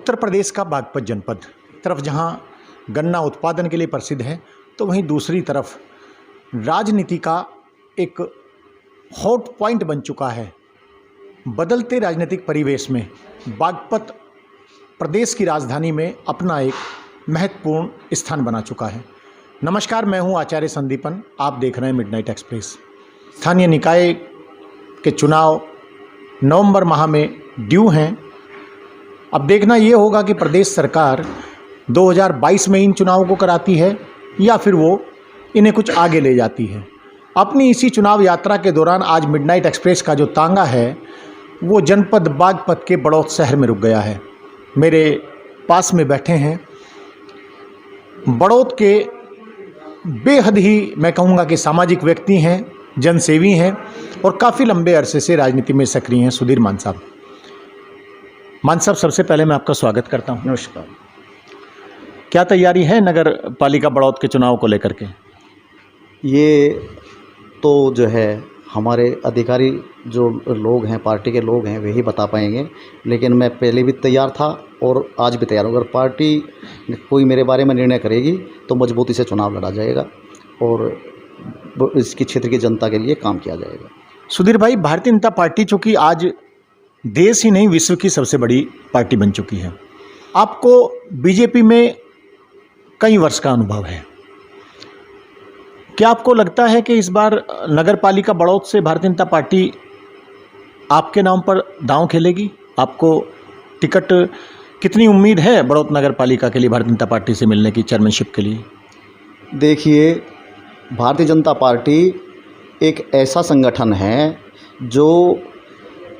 उत्तर प्रदेश का बागपत जनपद तरफ जहां गन्ना उत्पादन के लिए प्रसिद्ध है, तो वहीं दूसरी तरफ राजनीति का एक हॉट पॉइंट बन चुका है। बदलते राजनीतिक परिवेश में बागपत प्रदेश की राजधानी में अपना एक महत्वपूर्ण स्थान बना चुका है। नमस्कार, मैं हूं आचार्य संदीपन। आप देख रहे हैं मिडनाइट एक्सप्रेस। स्थानीय निकाय के चुनाव नवंबर माह में ड्यू हैं। अब देखना ये होगा कि प्रदेश सरकार 2022 में इन चुनावों को कराती है या फिर वो इन्हें कुछ आगे ले जाती है। अपनी इसी चुनाव यात्रा के दौरान आज मिडनाइट एक्सप्रेस का जो तांगा है वो जनपद बागपत के बड़ौत शहर में रुक गया है। मेरे पास में बैठे हैं बड़ौत के बेहद ही मैं कहूँगा कि सामाजिक व्यक्ति हैं, जनसेवी हैं और काफ़ी लंबे अरसे से राजनीति में सक्रिय हैं, सुधीर मान साहब। मान साहब, सबसे पहले मैं आपका स्वागत करता हूं। नमस्कार। क्या तैयारी है नगर पालिका बड़ौत के चुनाव को लेकर के? ये तो जो है हमारे अधिकारी जो लोग हैं, पार्टी के लोग हैं, वही बता पाएंगे, लेकिन मैं पहले भी तैयार था और आज भी तैयार हूँ। अगर पार्टी कोई मेरे बारे में निर्णय करेगी तो मजबूती से चुनाव लड़ा जाएगा और इसकी क्षेत्र की जनता के लिए काम किया जाएगा। सुधीर भाई, भारतीय जनता पार्टी चूँकि आज देश ही नहीं विश्व की सबसे बड़ी पार्टी बन चुकी है, आपको बीजेपी में कई वर्ष का अनुभव है। क्या आपको लगता है कि इस बार नगर पालिका बड़ौत से भारतीय जनता पार्टी आपके नाम पर दांव खेलेगी? आपको टिकट कितनी उम्मीद है बड़ौत नगर पालिका के लिए भारतीय जनता पार्टी से मिलने की, चेयरमैनशिप के लिए? देखिए, भारतीय जनता पार्टी एक ऐसा संगठन है जो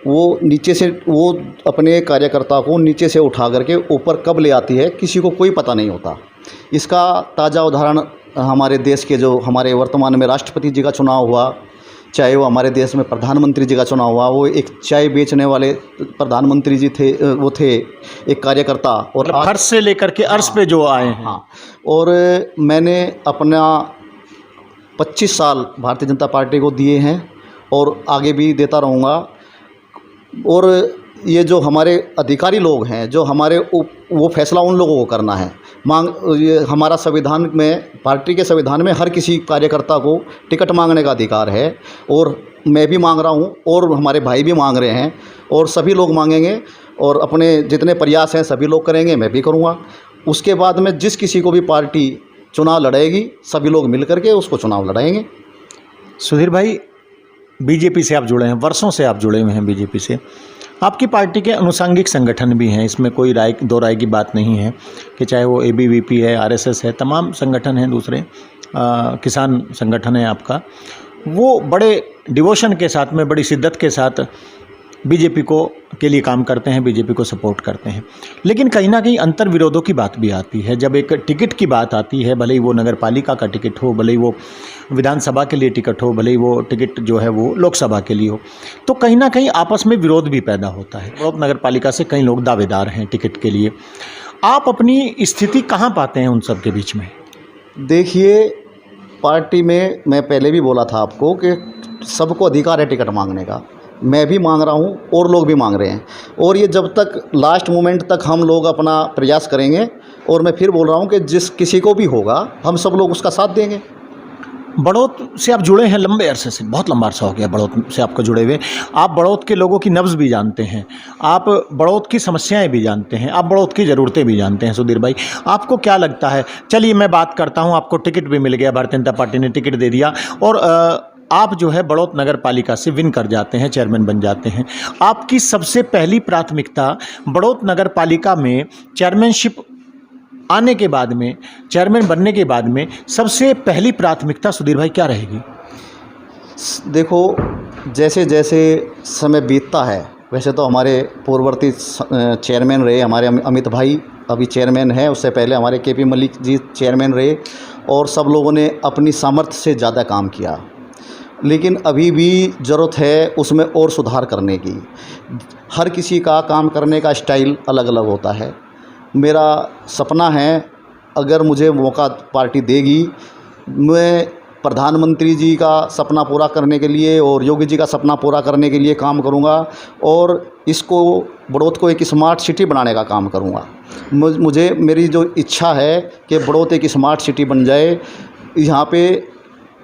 वो नीचे से वो अपने कार्यकर्ता को नीचे से उठा करके ऊपर कब ले आती है किसी को कोई पता नहीं होता। इसका ताज़ा उदाहरण हमारे देश के जो हमारे वर्तमान में राष्ट्रपति जी का चुनाव हुआ, चाहे वो हमारे देश में प्रधानमंत्री जी का चुनाव हुआ, वो एक चाय बेचने वाले प्रधानमंत्री जी थे, वो थे एक कार्यकर्ता और फर्श से लेकर के अर्श पे जो आए हैं। हाँ, और मैंने अपना 25 साल भारतीय जनता पार्टी को दिए हैं और आगे भी देता रहूँगा। और ये जो हमारे अधिकारी लोग हैं, जो हमारे वो फैसला उन लोगों को करना है। ये हमारा संविधान में, पार्टी के संविधान में हर किसी कार्यकर्ता को टिकट मांगने का अधिकार है और मैं भी मांग रहा हूँ और हमारे भाई भी मांग रहे हैं और सभी लोग मांगेंगे और अपने जितने प्रयास हैं सभी लोग करेंगे, मैं भी करूँगा। उसके बाद में जिस किसी को भी पार्टी चुनाव लड़ाएगी, सभी लोग मिल करके उसको चुनाव लड़ाएंगे। सुधीर भाई, बीजेपी से आप जुड़े हैं, वर्षों से आप जुड़े हुए हैं बीजेपी से। आपकी पार्टी के अनुषंगिक संगठन भी हैं, इसमें कोई दो राय की बात नहीं है कि चाहे वो एबीवीपी है, आरएसएस है, तमाम संगठन हैं, दूसरे किसान संगठन है आपका। वो बड़े डिवोशन के साथ में, बड़ी शिद्दत के साथ बीजेपी के लिए काम करते हैं, बीजेपी को सपोर्ट करते हैं। लेकिन कहीं ना कहीं अंतर विरोधों की बात भी आती है। जब एक टिकट की बात आती है, भले ही वो नगर पालिका का टिकट हो, भले ही वो विधानसभा के लिए टिकट हो, भले ही वो टिकट जो है वो लोकसभा के लिए हो, तो कहीं ना कहीं आपस में विरोध भी पैदा होता है। बड़ौत नगर पालिका से कई लोग दावेदार हैं टिकट के लिए। आप अपनी स्थिति कहाँ पाते हैं उन सब के बीच में? देखिए, पार्टी में मैं पहले भी बोला था आपको कि सबको अधिकार है टिकट मांगने का। मैं भी मांग रहा हूँ और लोग भी मांग रहे हैं और ये जब तक लास्ट मोमेंट तक हम लोग अपना प्रयास करेंगे। और मैं फिर बोल रहा हूँ कि जिस किसी को भी होगा, हम सब लोग उसका साथ देंगे। बड़ौत से आप जुड़े हैं लंबे अरसे से, बहुत लंबा अरसा हो गया बड़ौत से आपको जुड़े हुए। आप बड़ौत के लोगों की नब्ज़ भी जानते हैं, आप बड़ौत की समस्याएं भी जानते हैं, आप बड़ौत की ज़रूरतें भी जानते हैं। सुधीर भाई, आपको क्या लगता है? चलिए मैं बात करता हूं, आपको टिकट भी मिल गया, भारतीय जनता पार्टी ने टिकट दे दिया और आप जो है बड़ौत नगर पालिका से विन कर जाते हैं, चेयरमैन बन जाते हैं। आपकी सबसे पहली प्राथमिकता बड़ौत नगर पालिका में चेयरमैनशिप आने के बाद में, चेयरमैन बनने के बाद में सबसे पहली प्राथमिकता सुधीर भाई क्या रहेगी? देखो, जैसे जैसे समय बीतता है, वैसे तो हमारे पूर्ववर्ती चेयरमैन रहे, हमारे अमित भाई अभी चेयरमैन हैं, उससे पहले हमारे केपी मलिक जी चेयरमैन रहे और सब लोगों ने अपनी सामर्थ्य से ज़्यादा काम किया। लेकिन अभी भी ज़रूरत है उसमें और सुधार करने की। हर किसी का काम करने का स्टाइल अलग अलग होता है। मेरा सपना है, अगर मुझे मौका पार्टी देगी, मैं प्रधानमंत्री जी का सपना पूरा करने के लिए और योगी जी का सपना पूरा करने के लिए काम करूंगा और इसको बड़ौत को एक स्मार्ट सिटी बनाने का काम करूंगा। मुझे मेरी जो इच्छा है कि बड़ौत एक स्मार्ट सिटी बन जाए। यहाँ पे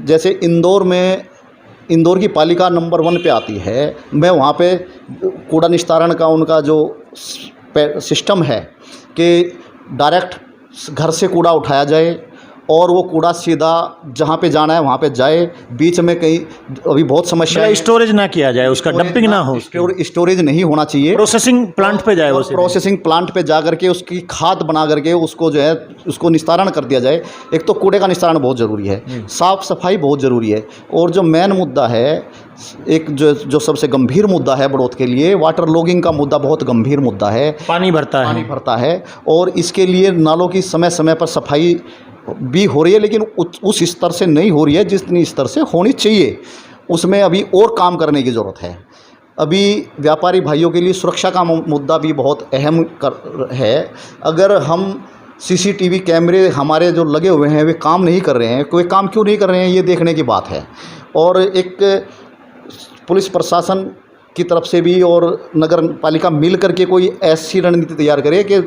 जैसे इंदौर की पालिका नंबर 1 पे आती है, मैं वहाँ पे कूड़ा निस्तारण का उनका जो सिस्टम है कि डायरेक्ट घर से कूड़ा उठाया जाए और वो कूड़ा सीधा जहाँ पे जाना है वहाँ पे जाए। बीच में कहीं अभी बहुत समस्या है, स्टोरेज ना किया जाए, उसका डंपिंग ना हो, स्टोरेज नहीं होना चाहिए, प्रोसेसिंग प्लांट पे जाए, वो प्रोसेसिंग प्लांट पे जा करके उसकी खाद बना करके उसको जो है उसको निस्तारण कर दिया जाए। एक तो कूड़े का निस्तारण बहुत ज़रूरी है, साफ़ सफाई बहुत ज़रूरी है, और जो मेन मुद्दा है, एक जो सबसे गंभीर मुद्दा है बड़ौत के लिए, वाटर लॉगिंग का मुद्दा बहुत गंभीर मुद्दा है। पानी भरता है और इसके लिए नालों की समय समय पर सफाई भी हो रही है, लेकिन उस स्तर से नहीं हो रही है जितनी स्तर से होनी चाहिए। उसमें अभी और काम करने की ज़रूरत है। अभी व्यापारी भाइयों के लिए सुरक्षा का मुद्दा भी बहुत अहम है। अगर हम सीसीटीवी कैमरे हमारे जो लगे हुए हैं वे काम नहीं कर रहे हैं, कोई काम क्यों नहीं कर रहे हैं ये देखने की बात है। और एक पुलिस प्रशासन की तरफ से भी और नगर पालिका मिल करके कोई ऐसी रणनीति तैयार करे कि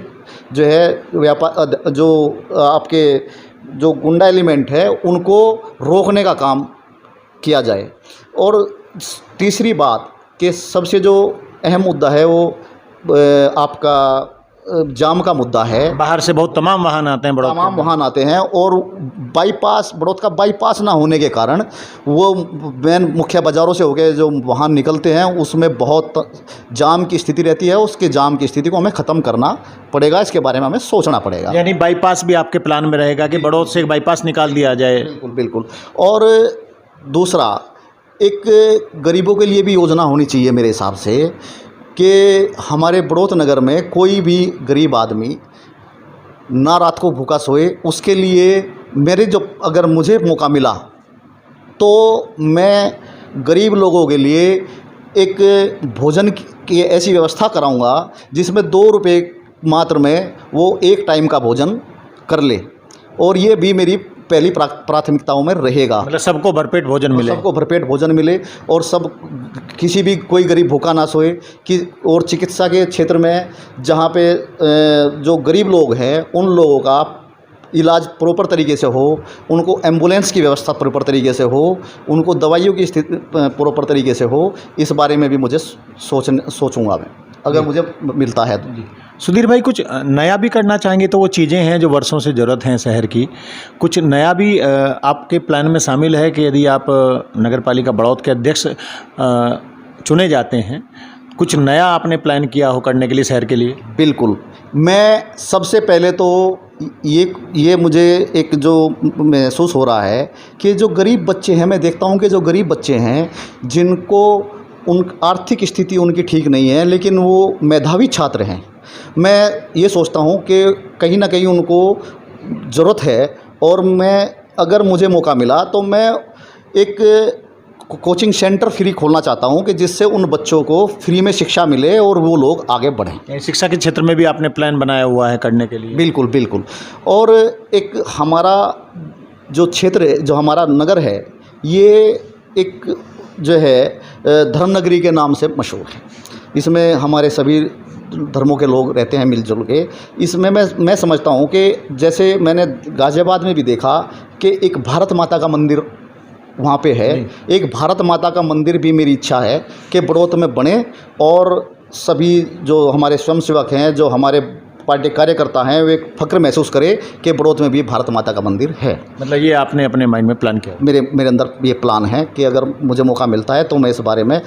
जो है जो आपके जो गुंडा एलिमेंट है उनको रोकने का काम किया जाए। और तीसरी बात कि सबसे जो अहम मुद्दा है वो आपका जाम का मुद्दा है। बाहर से बहुत तमाम वाहन आते हैं, तमाम वाहन आते हैं, और बाईपास बड़ौत का बाईपास ना होने के कारण वो मेन मुख्य बाज़ारों से होकर जो वाहन निकलते हैं उसमें बहुत जाम की स्थिति रहती है। उसके जाम की स्थिति को हमें ख़त्म करना पड़ेगा, इसके बारे में हमें सोचना पड़ेगा। यानी बाईपास भी आपके प्लान में रहेगा कि बड़ौत से एक बाईपास निकाल दिया जाए? बिल्कुल बिल्कुल। और दूसरा, एक गरीबों के लिए भी योजना होनी चाहिए मेरे हिसाब से कि हमारे बड़ौत नगर में कोई भी गरीब आदमी ना रात को भूखा सोए। उसके लिए अगर मुझे मौका मिला तो मैं गरीब लोगों के लिए एक भोजन की ऐसी व्यवस्था कराऊंगा जिसमें 2 रुपये मात्र में वो एक टाइम का भोजन कर ले, और ये भी मेरी पहली प्राथमिकताओं में रहेगा। मतलब सबको भरपेट भोजन मिले, सबको भरपेट भोजन मिले और सब किसी भी कोई गरीब भूखा ना सोए कि। और चिकित्सा के क्षेत्र में जहाँ पे जो गरीब लोग हैं उन लोगों का इलाज प्रॉपर तरीके से हो, उनको एम्बुलेंस की व्यवस्था प्रॉपर तरीके से हो, उनको दवाइयों की स्थिति प्रॉपर तरीके से हो, इस बारे में भी मुझे सोचूंगा मैं, अगर मुझे मिलता है तो। सुधीर भाई, कुछ नया भी करना चाहेंगे तो वो चीज़ें हैं जो वर्षों से ज़रूरत हैं शहर की, कुछ नया भी आपके प्लान में शामिल है कि यदि आप नगर पालिका बड़ौत के अध्यक्ष चुने जाते हैं, कुछ नया आपने प्लान किया हो करने के लिए शहर के लिए? बिल्कुल। मैं सबसे पहले तो ये मुझे एक जो महसूस हो रहा है कि जो गरीब बच्चे हैं, मैं देखता हूँ कि जो गरीब बच्चे हैं जिनको उन आर्थिक स्थिति उनकी ठीक नहीं है लेकिन वो मेधावी छात्र हैं, मैं ये सोचता हूँ कि कहीं ना कहीं उनको ज़रूरत है। और मैं अगर मुझे मौका मिला तो मैं एक कोचिंग सेंटर फ्री खोलना चाहता हूँ कि जिससे उन बच्चों को फ्री में शिक्षा मिले और वो लोग आगे बढ़ें। शिक्षा के क्षेत्र में भी आपने प्लान बनाया हुआ है करने के लिए? बिल्कुल बिल्कुल। और एक हमारा जो क्षेत्र, जो हमारा नगर है, ये एक जो है धर्मनगरी के नाम से मशहूर है। इसमें हमारे सभी धर्मों के लोग रहते हैं मिलजुल के। इसमें मैं समझता हूँ कि जैसे मैंने गाज़ियाबाद में भी देखा कि एक भारत माता का मंदिर वहाँ पे है, एक भारत माता का मंदिर भी मेरी इच्छा है कि बड़ौत में बने और सभी जो हमारे स्वयंसेवक हैं, जो हमारे पार्टी कार्यकर्ता हैं, वे फ़ख्र महसूस करें कि बड़ौत में भी भारत माता का मंदिर है। मतलब ये आपने अपने माइंड में प्लान किया? मेरे अंदर ये प्लान है कि अगर मुझे मौका मिलता है तो मैं इस बारे में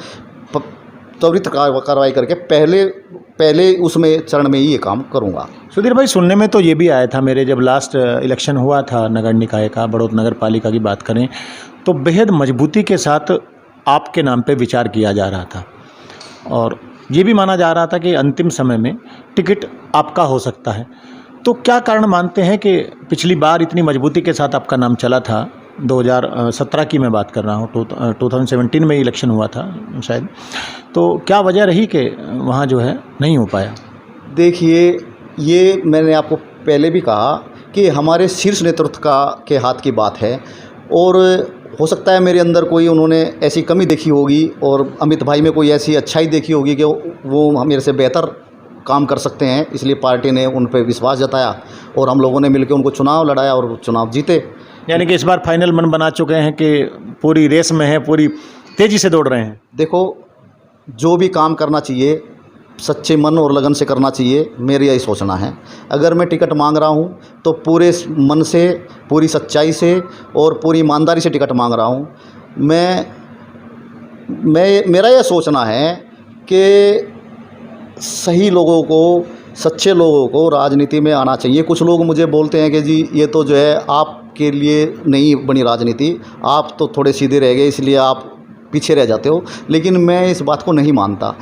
त्वरित कार्रवाई करके पहले उसमें चरण में ही ये काम करूँगा। सुधीर भाई, सुनने में तो ये भी आया था, मेरे जब लास्ट इलेक्शन हुआ था नगर निकाय का, बड़ौत नगर पालिका की बात करें तो बेहद मजबूती के साथ आपके नाम पे विचार किया जा रहा था और ये भी माना जा रहा था कि अंतिम समय में टिकट आपका हो सकता है। तो क्या कारण मानते हैं कि पिछली बार इतनी मजबूती के साथ आपका नाम चला था? 2017 की मैं बात कर रहा हूँ, 2017 में इलेक्शन हुआ था शायद, तो क्या वजह रही कि वहाँ जो है नहीं हो पाया? देखिए, ये मैंने आपको पहले भी कहा कि हमारे शीर्ष नेतृत्व के हाथ की बात है। और हो सकता है मेरे अंदर कोई उन्होंने ऐसी कमी देखी होगी और अमित भाई में कोई ऐसी अच्छाई देखी होगी कि वो मेरे से बेहतर काम कर सकते हैं, इसलिए पार्टी ने उन पर विश्वास जताया और हम लोगों ने मिलकर उनको चुनाव लड़ाया और चुनाव जीते। यानी कि इस बार फाइनल मन बना चुके हैं कि पूरी रेस में है, पूरी तेज़ी से दौड़ रहे हैं। देखो, जो भी काम करना चाहिए सच्चे मन और लगन से करना चाहिए, मेरी यही सोचना है। अगर मैं टिकट मांग रहा हूँ तो पूरे मन से, पूरी सच्चाई से और पूरी ईमानदारी से टिकट मांग रहा हूँ। मेरा यह सोचना है कि सही लोगों को, सच्चे लोगों को राजनीति में आना चाहिए। कुछ लोग मुझे बोलते हैं कि जी ये तो जो है आपके लिए नहीं बनी राजनीति, आप तो थोड़े सीधे रह गए इसलिए आप पीछे रह जाते हो, लेकिन मैं इस बात को नहीं मानता।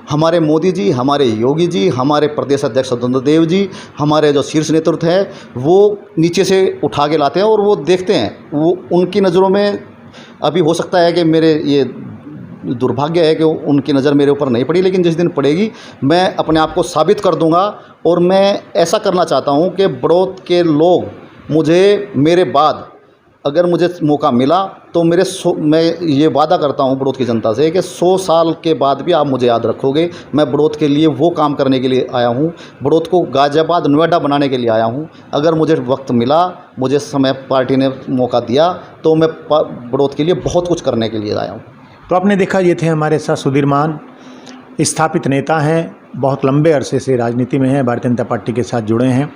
हमारे मोदी जी, हमारे योगी जी, हमारे प्रदेश अध्यक्ष स्वतंत्र देव जी, हमारे जो शीर्ष नेतृत्व है वो नीचे से उठा के लाते हैं और वो देखते हैं। वो उनकी नज़रों में अभी हो सकता है कि मेरे ये दुर्भाग्य है कि उनकी नज़र मेरे ऊपर नहीं पड़ी, लेकिन जिस दिन पड़ेगी मैं अपने आप को साबित कर दूंगा। और मैं ऐसा करना चाहता हूं कि बड़ौत के लोग मुझे, मेरे बाद अगर मुझे मौका मिला तो मैं ये वादा करता हूं बड़ौत की जनता से कि 100 साल के बाद भी आप मुझे याद रखोगे। मैं बड़ौत के लिए वो काम करने के लिए आया हूं, बड़ौत को गाज़ियाबाद, नोएडा बनाने के लिए आया हूं। अगर मुझे वक्त मिला, मुझे समय पार्टी ने मौका दिया तो मैं बड़ौत के लिए बहुत कुछ करने के लिए आया हूँ। तो आपने देखा, ये थे हमारे साथ सुधीर मान, स्थापित नेता हैं, बहुत लंबे अरसे से राजनीति में हैं, भारतीय जनता पार्टी के साथ जुड़े हैं।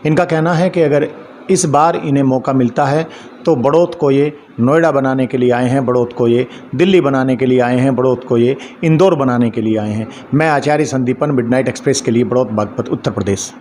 इनका कहना है कि अगर इस बार इन्हें मौका मिलता है तो बड़ौत को ये नोएडा बनाने के लिए आए हैं, बड़ौत को ये दिल्ली बनाने के लिए आए हैं, बड़ौत को ये इंदौर बनाने के लिए आए हैं। मैं आचार्य संदीपन, मिडनाइट एक्सप्रेस के लिए, बड़ौत, बागपत, उत्तर प्रदेश।